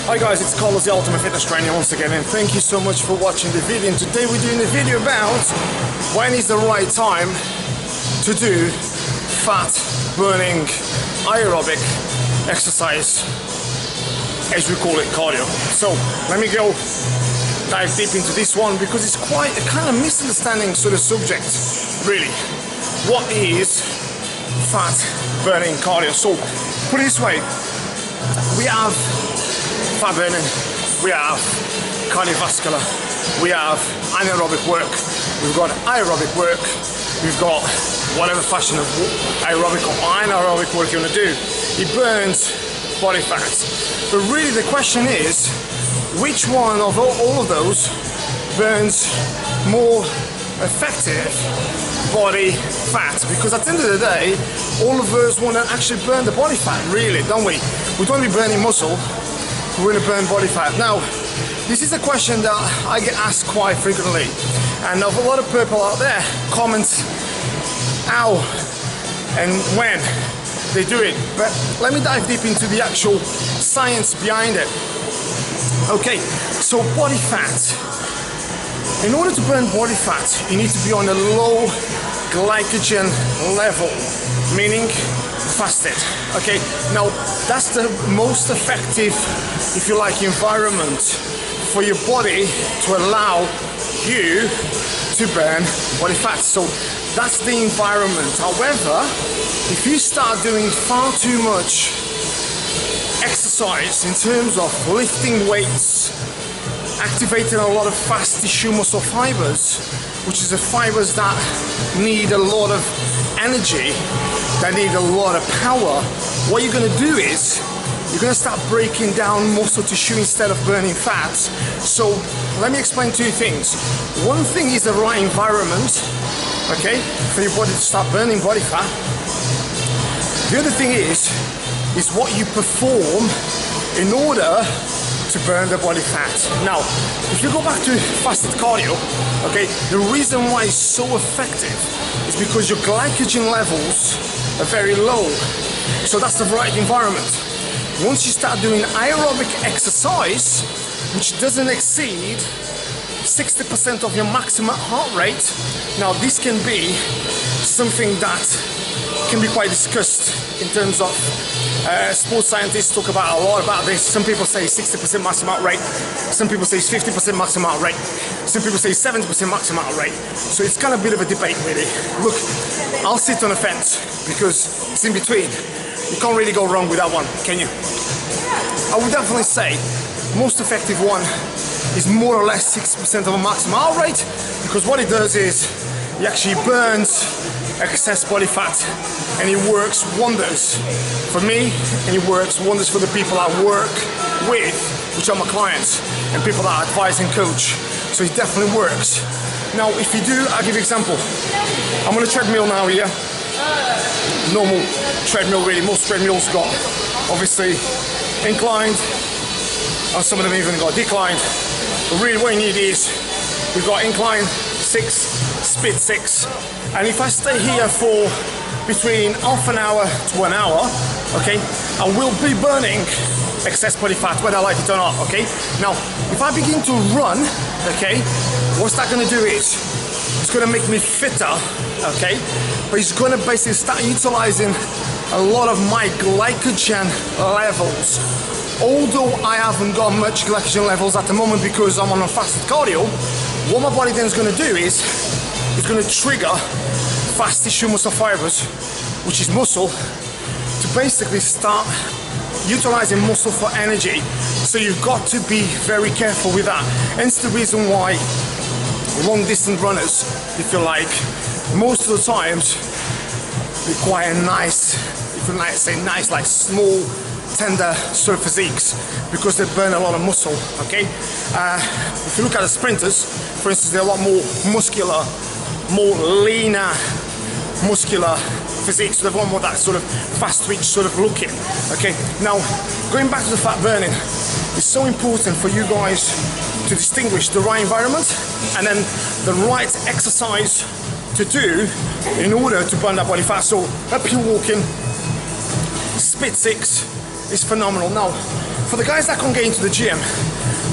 Hi guys, it's Carlos, the Ultimate Fitness Trainer once again, and thank you so much for watching the video. And today we're doing a video about when is the right time to do fat burning aerobic exercise, as we call it, cardio. So let me go dive deep into this one because it's quite a kind of misunderstanding sort of subject, really. What is fat burning cardio? So put it this way, we have fat burning, we have cardiovascular, we have anaerobic work, we've got aerobic work, we've got whatever fashion of aerobic or anaerobic work you want to do. It burns body fat. But really the question is, which one of all of those burns more effective body fat? Because at the end of the day, all of us want to actually burn the body fat, really, don't we? We don't want to be burning muscle, we want to burn body fat. Now, this is a question that I get asked quite frequently, and of a lot of people out there comment how and when they do it. But let me dive deep into the actual science behind it. Okay, so body fat. In order to burn body fat, you need to be on a low glycogen level, meaning fasted. Okay, now that's the most effective, if you like, environment for your body to allow you to burn body fat. So that's the environment. However, if you start doing far too much exercise in terms of lifting weights, activating a lot of fast tissue muscle fibers, which is the fibers that need a lot of energy, that need a lot of power, what you're going to do is you're going to start breaking down muscle tissue instead of burning fat. So let me explain two things. One thing is the right environment, okay, for your body to start burning body fat. The other thing is what you perform in order to burn the body fat. Now, if you go back to fasted cardio, okay, the reason why it's so effective is because your glycogen levels are very low. So that's the right environment. Once you start doing aerobic exercise, which doesn't exceed 60% of your maximum heart rate, now this can be something that can be quite discussed in terms of sports scientists talk about a lot about this. Some people say 60% maximum heart rate, some people say 50% maximum heart rate, some people say 70% maximum heart rate. So it's kind of a bit of a debate, really. Look, I'll sit on the fence because it's in between. You can't really go wrong with that one, can you? I would definitely say most effective one is more or less 60% of a maximum heart rate, because what it does is it actually burns excess body fat, and it works wonders for me, and it works wonders for the people I work with, which are my clients and people that I advise and coach. So it definitely works. Now if you do, I'll give you an example. I'm on a treadmill now here, normal treadmill really. Most treadmills got obviously inclined, or some of them even got declined, but really what you need is we've got incline 6, split 6, and if I stay here for between half an hour to 1 hour, okay, I will be burning excess body fat whether I like it or not. Okay, now if I begin to run, okay, what's that going to do is it's going to make me fitter, okay, but it's going to basically start utilizing a lot of my glycogen levels. Although I haven't got much glycogen levels at the moment because I'm on a fasted cardio, what my body then is going to do is it's going to trigger fast tissue muscle fibers, which is muscle, to basically start utilizing muscle for energy. So you've got to be very careful with that. Hence the reason why long distance runners, if you like, most of the times require nice, if you like say nice, like small, tender sort of physiques, because they burn a lot of muscle. Okay, if you look at the sprinters, for instance, they're a lot more muscular, more leaner, muscular physique, so they've got more that sort of fast twitch sort of looking. Okay, now going back to the fat burning, it's so important for you guys to distinguish the right environment and then the right exercise to do in order to burn that body fat. So uphill walking, split 6, is phenomenal. Now, for the guys that can't get into the gym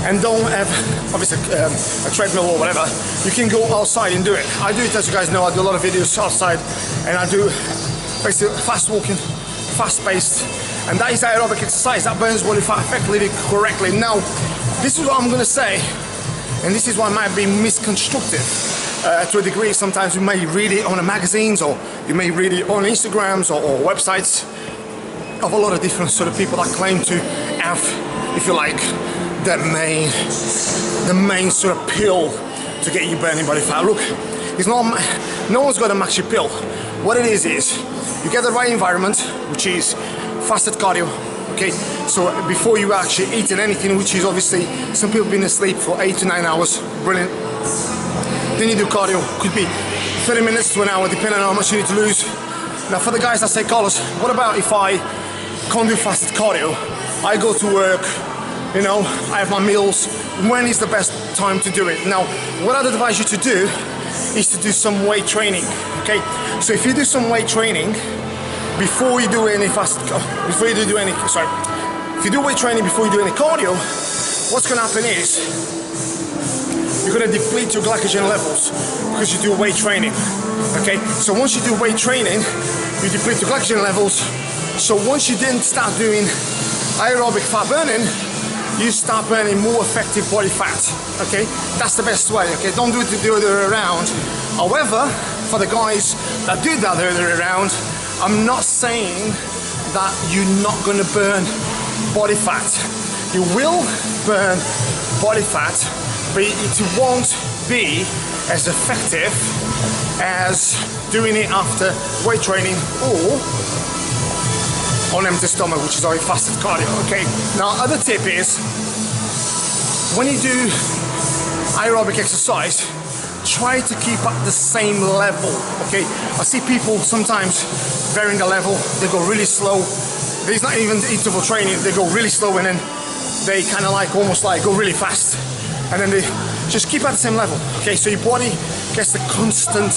and don't have obviously a treadmill or whatever, you can go outside and do it. I do it, as you guys know. I do a lot of videos outside, and I do basically fast walking, fast paced, and that is aerobic exercise that burns body fat effectively, correctly. Now, this is what I'm going to say, and this is why it might be misconstrued to a degree. Sometimes you may read it on the magazines, or you may read it on Instagrams or websites of a lot of different sort of people that claim to have, if you like, the main sort of pill to get you burning body fat. Look, it's not, no one's got a magic pill. What it is you get the right environment, which is fasted cardio. Okay, so before you actually eating anything, which is obviously some people been asleep for 8 to 9 hours, brilliant. Then you do cardio, could be 30 minutes to an hour, depending on how much you need to lose. Now, for the guys that say, Carlos, what about if I can't do fasted cardio? I go to work, you know, I have my meals. When is the best time to do it? Now, what I'd advise you to do is to do some weight training. Okay, so if you do some weight training before you do any if you do weight training before you do any cardio, what's going to happen is you're going to deplete your glycogen levels because you do weight training. Okay, so once you do weight training, you deplete your glycogen levels. So once you then start doing aerobic fat burning, you start burning more effective body fat. Okay, that's the best way. Okay, don't do it the other way around. However, for the guys that do that the other way around, I'm not saying that you're not going to burn body fat. You will burn body fat, but it won't be as effective as doing it after weight training or on empty stomach, which is our fasted cardio. Okay, now other tip is when you do aerobic exercise, try to keep at the same level. Okay, I see people sometimes varying the level. They go really slow. There's not even interval training. They go really slow and then they kind of like almost like go really fast, and then they just keep at the same level. Okay, so your body gets the constant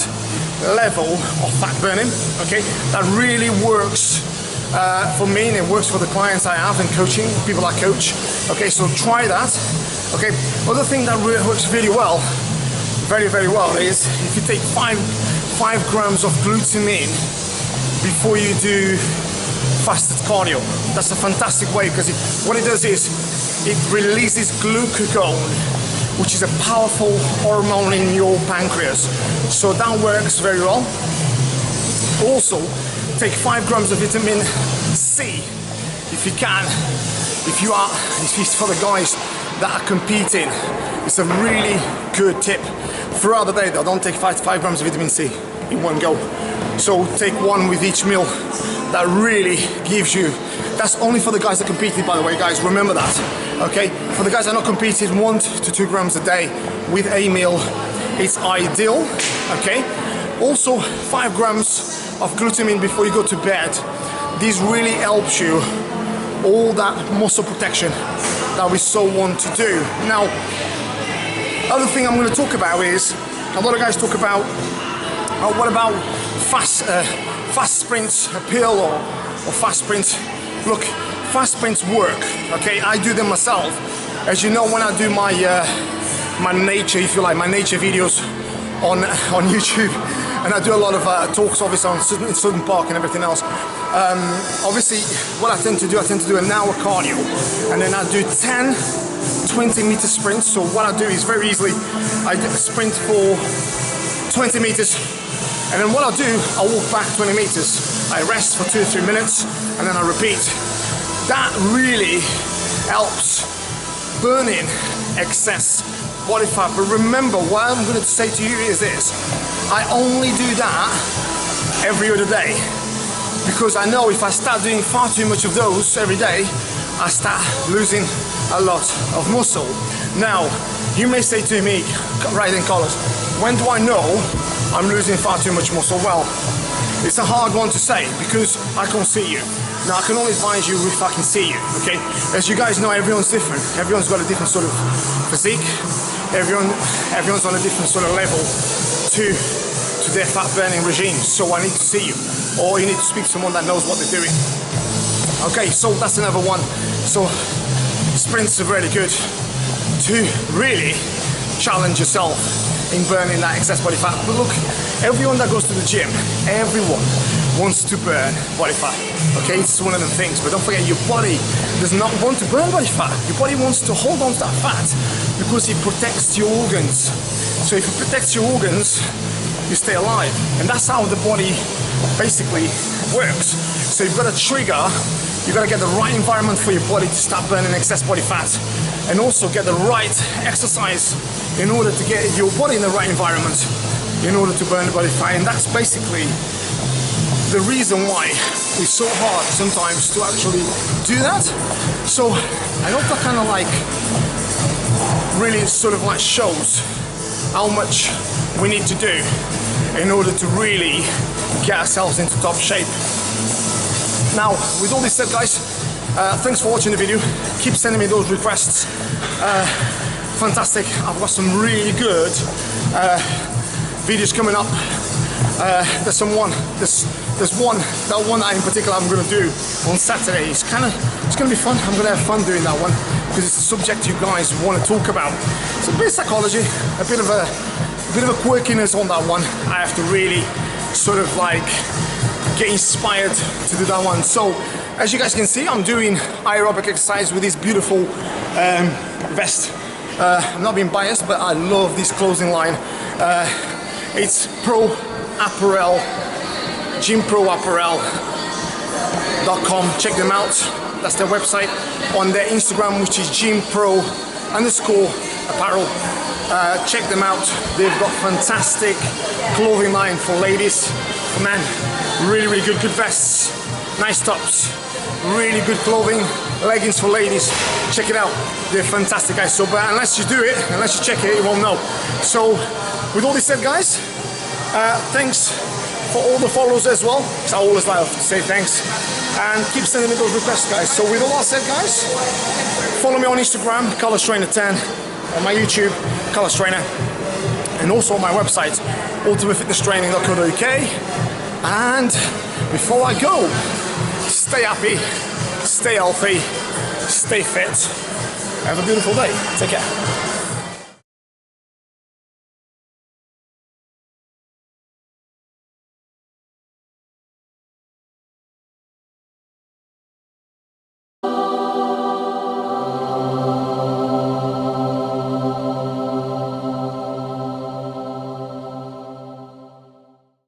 level of fat burning. Okay, that really works for me, and it works for the clients I have in coaching, people I coach. Okay, so try that. Okay, other thing that works really well, very well, is if you take 5 grams of glutamine before you do fasted cardio. That's a fantastic way, because what it does is it releases glucagon, which is a powerful hormone in your pancreas. So that works very well. Also, take 5 grams of vitamin C if you can. If it's for the guys that are competing, it's a really good tip. Throughout the day though, don't take 5 grams of vitamin C in one go. So take 1 with each meal. That really gives you, that's only for the guys that competed, by the way, guys, remember that. Okay, for the guys that are not competing, 1 to 2 grams a day with a meal is ideal. Okay, also 5 grams of glutamine before you go to bed. This really helps you all that muscle protection that we so want to do. Now, other thing I'm going to talk about is, a lot of guys talk about, what about fast sprints, a pill or fast sprints. Look, fast sprints work. Okay, I do them myself. As you know, when I do my my nature, if you like, my nature videos on YouTube, and I do a lot of talks, obviously, on Sutton Park and everything else. Obviously, what I tend to do an hour cardio, and then I do 10 20-meter sprints. So what I do is very easily, I sprint for 20 meters, and then what I'll do, I'll walk back 20 meters. I rest for 2 or 3 minutes, and then I repeat. That really helps burning excess body fat. But remember, what I'm going to say to you is this: I only do that every other day, because I know if I start doing far too much of those every day, I start losing a lot of muscle. Now, you may say to me, right then, Carlos, when do I know I'm losing far too much muscle? Well, it's a hard one to say because I can't see you. Now, I can only advise you if I can see you, okay? As you guys know, everyone's different. Everyone's got a different sort of physique. Everyone's on a different sort of level to their fat burning regime. So I need to see you, or you need to speak to someone that knows what they're doing. Okay, so that's another one. So sprints are really good to really challenge yourself in burning that excess body fat. But look, everyone that goes to the gym, everyone wants to burn body fat. Okay, it's one of the things, but don't forget, your body does not want to burn body fat. Your body wants to hold on to that fat because it protects your organs. So if it protects your organs, you stay alive. And that's how the body basically works. So you've got a trigger, you've got to get the right environment for your body to start burning excess body fat, and also get the right exercise in order to get your body in the right environment in order to burn the body fat. And that's basically the reason why it's so hard sometimes to actually do that. So I hope that kind of like really sort of like shows how much we need to do in order to really get ourselves into top shape. Now, with all this said, guys, thanks for watching the video. Keep sending me those requests. Fantastic. I've got some really good videos coming up. There's one in particular I'm going to do on Saturday. It's going to be fun. I'm going to have fun doing that one because it's a subject you guys want to talk about. It's a bit of psychology, a bit of a quirkiness on that one. I have to really sort of like get inspired to do that one. So as you guys can see, I'm doing aerobic exercise with this beautiful vest. I'm not being biased, but I love this clothing line. It's Pro Apparel, gymproapparel.com. Check them out. That's their website. On their Instagram, which is gympro_apparel. Check them out. They've got fantastic clothing line for ladies. Man, really, really good vests, nice tops, really good clothing, leggings for ladies. Check it out. They're fantastic, guys. So, but unless you do it, unless you check it, you won't know. So, with all this said, guys, thanks for all the follows as well. I always like to say thanks, and keep sending me those requests, guys. So, with all that said, guys, follow me on Instagram, ColorStrainer10, on my YouTube, ColorStrainer, and also on my website, ultimatefitnesstraining.co.uk. And before I go, stay happy, stay healthy, stay fit. Have a beautiful day. Take care.